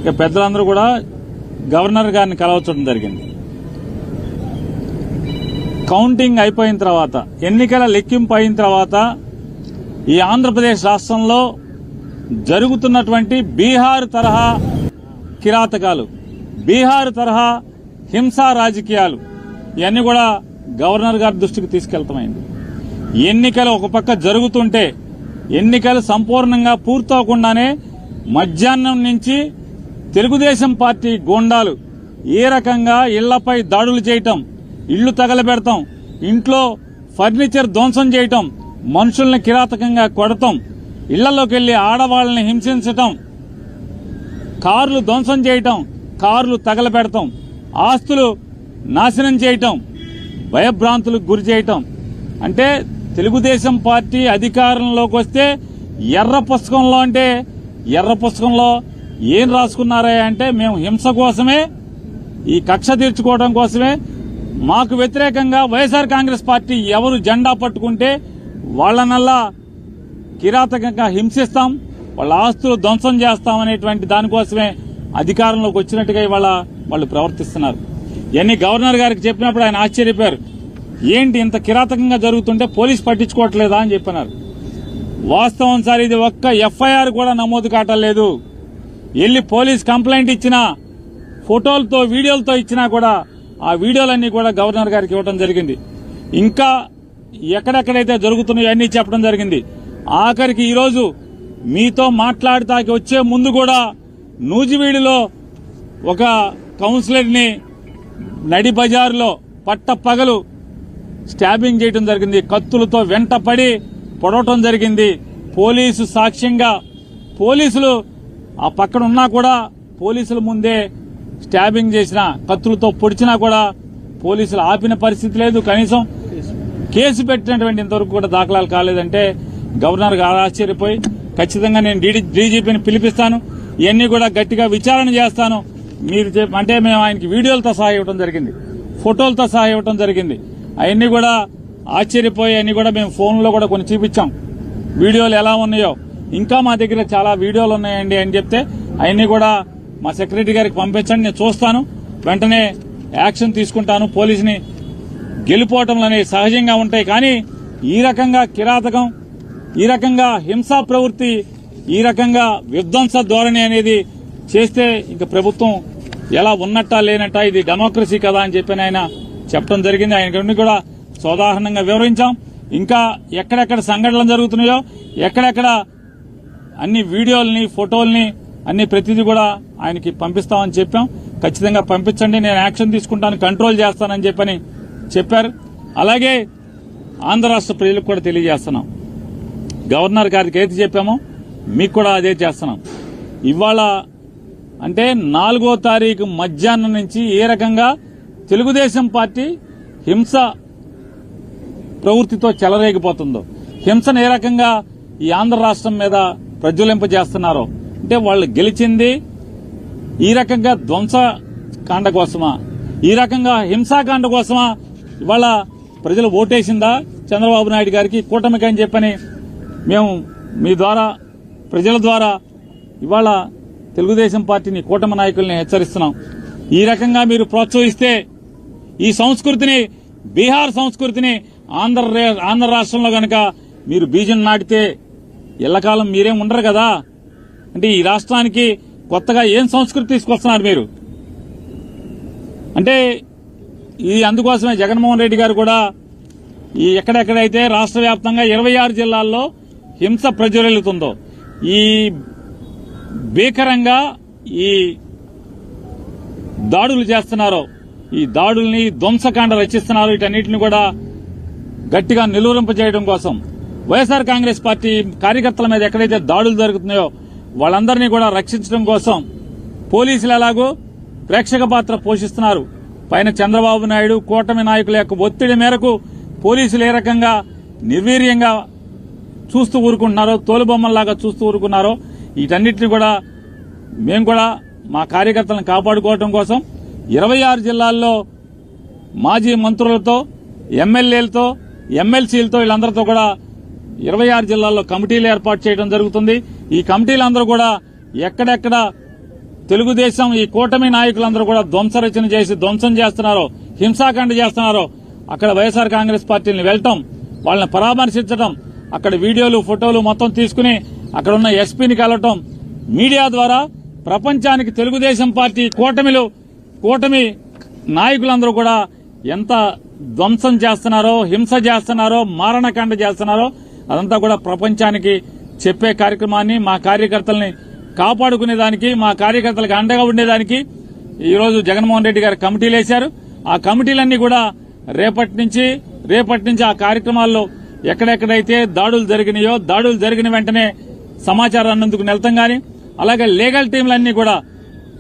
ఇక పెద్దలందరూ కూడా గవర్నర్ గారిని కలవచ్చడం జరిగింది. కౌంటింగ్ అయిపోయిన తర్వాత, ఎన్నికల లెక్కింపు అయిన తర్వాత ఈ ఆంధ్రప్రదేశ్ రాష్ట్రంలో జరుగుతున్నటువంటి బీహార్ తరహా కిరాతకాలు, బీహార్ తరహా హింసా రాజకీయాలు ఇవన్నీ కూడా గవర్నర్ గారి దృష్టికి తీసుకెళ్తామైంది. ఎన్నికలు ఒక పక్క జరుగుతుంటే, ఎన్నికలు సంపూర్ణంగా పూర్తవకుండానే మధ్యాహ్నం నుంచి తెలుగుదేశం పార్టీ గూండాలు ఏ రకంగా ఇళ్లపై దాడులు చేయటం, ఇళ్లు తగలబెడతాం, ఇంట్లో ఫర్నిచర్ ధ్వంసం చేయటం, మనుషుల్ని కిరాతకంగా కొడతాం, ఇళ్లలోకి వెళ్లి ఆడవాళ్లని హింసించటం, కార్లు ధ్వంసం చేయటం, కార్లు తగలబెడతాం, ఆస్తులు నాశనం చేయటం, భయభ్రాంతులకు గురి చేయటం. అంటే తెలుగుదేశం పార్టీ అధికారంలోకి వస్తే ఎర్ర పుస్తకంలో, అంటే ఎర్ర పుస్తకంలో ఏం రాసుకున్నారా అంటే మేము హింస కోసమే, ఈ కక్ష తీర్చుకోవడం కోసమే, మాకు వ్యతిరేకంగా వైఎస్ఆర్ కాంగ్రెస్ పార్టీ ఎవరు జెండా పట్టుకుంటే వాళ్లనల్లా కిరాతకంగా హింసిస్తాం, వాళ్ళ ఆస్తులు ధ్వంసం చేస్తామనేటువంటి దానికోసమే అధికారంలోకి వచ్చినట్టుగా ఇవాళ వాళ్ళు ప్రవర్తిస్తున్నారు. ఇవన్నీ గవర్నర్ గారికి చెప్పినప్పుడు ఆయన ఆశ్చర్యపోయారు. ఏంటి ఇంత కిరాతకంగా జరుగుతుంటే పోలీసు పట్టించుకోవట్లేదా అని చెప్పినారు. వాస్తవం సార్, ఇది ఒక్క ఎఫ్ఐఆర్ కూడా నమోదు కావట్లేదు. వెళ్లి పోలీస్ కంప్లైంట్ ఇచ్చినా, ఫోటోలతో వీడియోలతో ఇచ్చినా కూడా ఆ వీడియోలన్నీ కూడా గవర్నర్ గారికి ఇవ్వడం జరిగింది. ఇంకా ఎక్కడెక్కడైతే జరుగుతున్నాయో అన్నీ చెప్పడం జరిగింది. ఆఖరికి ఈరోజు మీతో మాట్లాడటానికి వచ్చే ముందు కూడా నూజివీడులో ఒక కౌన్సిలర్ ని నడి బజారులో పట్టపగలు స్టాబింగ్ చేయడం జరిగింది. కత్తులతో వెంటపడి పొడవటం జరిగింది. పోలీసు సాక్ష్యంగా, పోలీసులు ఆ పక్కన ఉన్నా కూడా పోలీసుల ముందే స్టాబింగ్ చేసిన, కత్తులతో పొడిచినా కూడా పోలీసులు ఆపిన పరిస్థితి లేదు. కనీసం కేసు పెట్టినటువంటి ఇంతవరకు కూడా దాఖలాలు కాలేదంటే గవర్నర్ గారు ఆశ్చర్యపోయి, ఖచ్చితంగా నేను డీజీపీని పిలిపిస్తాను, ఇవన్నీ కూడా గట్టిగా విచారణ చేస్తాను మీరు అంటే మేము ఆయనకి వీడియోలతో సహా ఇవ్వడం జరిగింది, ఫోటోలతో సహా ఇవ్వడం జరిగింది. అవన్నీ కూడా ఆశ్చర్యపోయి అన్ని కూడా మేము ఫోన్లో కూడా కొన్ని చూపించాం, వీడియోలు ఎలా ఉన్నాయో. ఇంకా మా దగ్గర చాలా వీడియోలు ఉన్నాయండి అని చెప్తే అవన్నీ కూడా మా సెక్రటరీ గారికి పంపించండి, నేను చూస్తాను, వెంటనే యాక్షన్ తీసుకుంటాను. పోలీసుని గెలిపోవటంలు అనేవి సహజంగా ఉంటాయి, కానీ ఈ రకంగా కిరాతకం, ఈ రకంగా హింసా ప్రవృత్తి, ఈ రకంగా విధ్వంస ధోరణి అనేది చేస్తే ఇంకా ప్రభుత్వం ఎలా ఉన్నట్టా లేనట్టా, ఇది డెమోక్రసీ కదా అని చెప్పి ఆయన చెప్పడం జరిగింది. ఆయన కూడా సోదాహరణంగా వివరించాం. ఇంకా ఎక్కడెక్కడ సంఘటనలు జరుగుతున్నాయో, ఎక్కడెక్కడ అన్ని వీడియోల్ని, ఫోటోల్ని అన్ని ప్రతిదీ కూడా ఆయనకి పంపిస్తామని చెప్పాం. ఖచ్చితంగా పంపించండి, నేను యాక్షన్ తీసుకుంటాను, కంట్రోల్ చేస్తానని చెప్పని చెప్పారు. అలాగే ఆంధ్ర రాష్ట్ర ప్రజలకు కూడా తెలియజేస్తున్నాం, గవర్నర్ గారికి ఏది చెప్పామో మీకు కూడా అదే చేస్తున్నాం. ఇవాళ అంటే 4వ తారీఖు మధ్యాహ్నం నుంచి ఏ రకంగా తెలుగుదేశం పార్టీ హింస ప్రవృత్తితో చెలరేగిపోతుందో, హింసను ఏ రకంగా ఈ ఆంధ్ర రాష్ట్రం మీద ప్రజ్వలింపజేస్తున్నారో, అంటే వాళ్ళు గెలిచింది ఈ రకంగా ధ్వంసకాండ కోసమా, ఈ రకంగా హింసాకాండ కోసమా ఇవాళ ప్రజలు ఓటేసిందా చంద్రబాబు నాయుడు గారికి, కూటమికి అని చెప్పని మేము మీ ద్వారా, ప్రజల ద్వారా ఇవాళ తెలుగుదేశం పార్టీని, కూటమి నాయకుల్ని హెచ్చరిస్తున్నాం. ఈ రకంగా మీరు ప్రోత్సహిస్తే ఈ సంస్కృతిని, బీహార్ సంస్కృతిని ఆంధ్ర రాష్ట్రంలో గనక మీరు బీజం నాటితే ఎల్లకాలం మీరేం ఉండరు కదా. అంటే ఈ రాష్ట్రానికి కొత్తగా ఏం సంస్కృతి తీసుకొస్తున్నారు మీరు? అంటే ఈ అందుకోసమే జగన్మోహన్ రెడ్డి గారు కూడా ఈ ఎక్కడెక్కడైతే రాష్ట్ర వ్యాప్తంగా 26 జిల్లాల్లో హింస ప్రజ్వలిల్లుతుందో, ఈ భీకరంగా ఈ దాడులు చేస్తున్నారో, ఈ దాడుల్ని ధ్వంసకాండ రచిస్తున్నారు, వీటన్నిటిని కూడా గట్టిగా నిలువరింపజేయడం కోసం, వైఎస్ఆర్ కాంగ్రెస్ పార్టీ కార్యకర్తల మీద ఎక్కడైతే దాడులు జరుగుతున్నాయో వాళ్ళందరినీ కూడా రక్షించడం కోసం పోలీసులు ఎలాగో ప్రేక్షక పాత్ర పోషిస్తున్నారు. పైన చంద్రబాబు నాయుడు, కూటమి నాయకుల యొక్క ఒత్తిడి మేరకు పోలీసులు ఏ రకంగా నిర్వీర్యంగా చూస్తూ ఊరుకుంటున్నారో, తోలుబొమ్మల్లాగా చూస్తూ ఊరుకున్నారో, వీటన్నిటిని కూడా మేము కూడా మా కార్యకర్తలను కాపాడుకోవడం కోసం 26 జిల్లాల్లో మాజీ మంత్రులతో, ఎమ్మెల్యేలతో, ఎమ్మెల్సీలతో వీళ్ళందరితో కూడా 26 జిల్లాల్లో కమిటీలు ఏర్పాటు చేయడం జరుగుతుంది. ఈ కమిటీలందరూ కూడా ఎక్కడెక్కడ తెలుగుదేశం ఈ కూటమి నాయకులందరూ కూడా ధ్వంసరచన చేసి ధ్వంసం చేస్తున్నారో, హింసాకాండ చేస్తున్నారో అక్కడ వైఎస్ఆర్ కాంగ్రెస్ పార్టీని వెళ్లటం, వాళ్ళని పరామర్శించడం, అక్కడ వీడియోలు ఫోటోలు మొత్తం తీసుకుని అక్కడ ఉన్న ఎస్పీని కలవటం, మీడియా ద్వారా ప్రపంచానికి తెలుగుదేశం పార్టీ కూటమి నాయకులందరూ కూడా ఎంత ధ్వంసం చేస్తున్నారో, హింస చేస్తున్నారో, మారణకాండ చేస్తున్నారో అదంతా కూడా ప్రపంచానికి చెప్పే కార్యక్రమాన్ని, మా కార్యకర్తల్ని కాపాడుకునేదానికి, మా కార్యకర్తలకు అండగా ఉండేదానికి ఈరోజు జగన్మోహన్ రెడ్డి గారు కమిటీలు వేశారు. ఆ కమిటీలన్నీ కూడా రేపటి నుంచి ఆ కార్యక్రమాల్లో ఎక్కడెక్కడైతే దాడులు జరిగినాయో, దాడులు జరిగిన వెంటనే సమాచారాన్ని అందుకు వెళ్తాం గాని, అలాగే లీగల్ టీంలన్నీ కూడా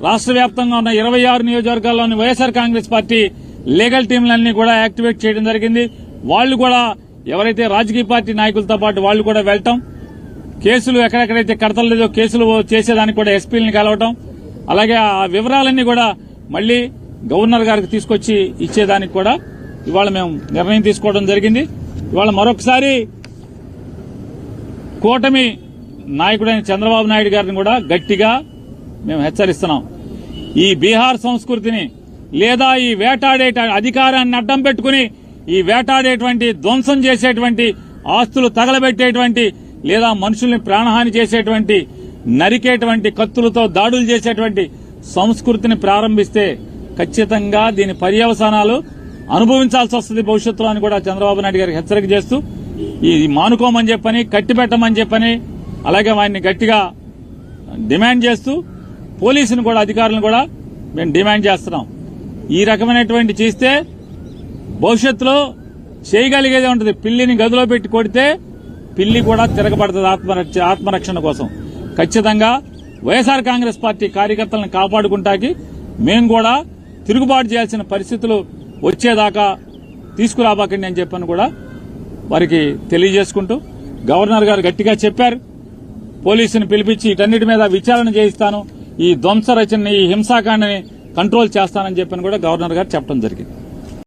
రాష్ట్ర వ్యాప్తంగా ఉన్న 26 నియోజకవర్గాల్లోని వైఎస్ఆర్ కాంగ్రెస్ పార్టీ లీగల్ టీంలన్నీ కూడా యాక్టివేట్ చేయడం జరిగింది. వాళ్లు కూడా ఎవరైతే రాజకీయ పార్టీ నాయకులతో పాటు వాళ్లు కూడా వెళ్లటం, కేసులు ఎక్కడెక్కడైతే కడతలేదో కేసులు చేసేదానికి కూడా ఎస్పీలను కలవటం, అలాగే ఆ వివరాలన్నీ కూడా మళ్లీ గవర్నర్ గారికి తీసుకొచ్చి ఇచ్చేదానికి కూడా ఇవాళ మేము నిర్ణయం తీసుకోవడం జరిగింది. ఇవాళ మరొకసారి కూటమి నాయకుడైన చంద్రబాబు నాయుడు గారిని కూడా గట్టిగా మేము హెచ్చరిస్తున్నాం. ఈ బీహార్ సంస్కృతిని లేదా ఈ వేటాడే అధికారాన్ని అడ్డం పెట్టుకుని ఈ వేటాడేటువంటి, ధ్వంసం చేసేటువంటి, ఆస్తులు తగలబెట్టేటువంటి లేదా మనుషుల్ని ప్రాణహాని చేసేటువంటి, నరికేటువంటి, కత్తులతో దాడులు చేసేటువంటి సంస్కృతిని ప్రారంభిస్తే ఖచ్చితంగా దీని పర్యవసానాలు అనుభవించాల్సి వస్తుంది భవిష్యత్తులో అని కూడా చంద్రబాబు నాయుడు గారికి హెచ్చరిక చేస్తూ ఇది మానుకోమని చెప్పని, కట్టిపెట్టమని చెప్పని, అలాగే వారిని గట్టిగా డిమాండ్ చేస్తూ పోలీసును కూడా, అధికారులను కూడా మేము డిమాండ్ చేస్తున్నాం. ఈ రకమైనటువంటి చేస్తే భవిష్యత్తులో చేయగలిగేదే ఉంటుంది. పిల్లిని గదిలో పెట్టి కొడితే పిల్లి కూడా తిరగబడుతుంది ఆత్మరక్షణ కోసం. ఖచ్చితంగా వైఎస్ఆర్ కాంగ్రెస్ పార్టీ కార్యకర్తలను కాపాడుకుంటాకి మేము కూడా తిరుగుబాటు చేయాల్సిన పరిస్థితులు వచ్చేదాకా తీసుకురాబాకండి అని చెప్పని కూడా వారికి తెలియజేసుకుంటూ, గవర్నర్ గారు గట్టిగా చెప్పారు, పోలీసుని పిలిపించి వీటన్నిటి మీద విచారణ చేయిస్తాను, ఈ ధ్వంస రచనని, ఈ హింసాకాండని కంట్రోల్ చేస్తానని చెప్పని కూడా గవర్నర్ గారు చెప్పడం జరిగింది.